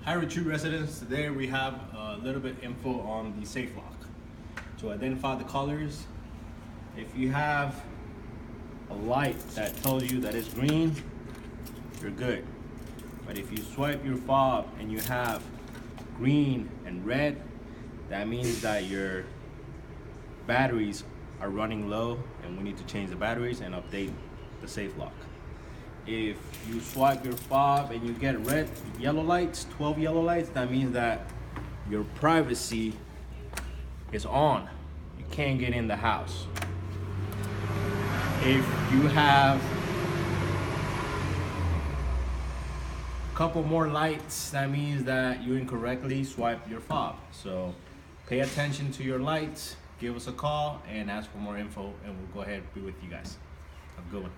Hi Retreat residents, today we have a little bit info on the safe lock. To identify the colors, if you have a light that tells you that it's green, you're good. But if you swipe your fob and you have green and red, that means that your batteries are running low and we need to change the batteries and update the safe lock. If you swipe your fob and you get red, yellow lights, 12 yellow lights, that means that your privacy is on. You can't get in the house. If you have a couple more lights, that means that you incorrectly swiped your fob. So pay attention to your lights, give us a call and ask for more info and we'll go ahead and be with you guys. Have a good one.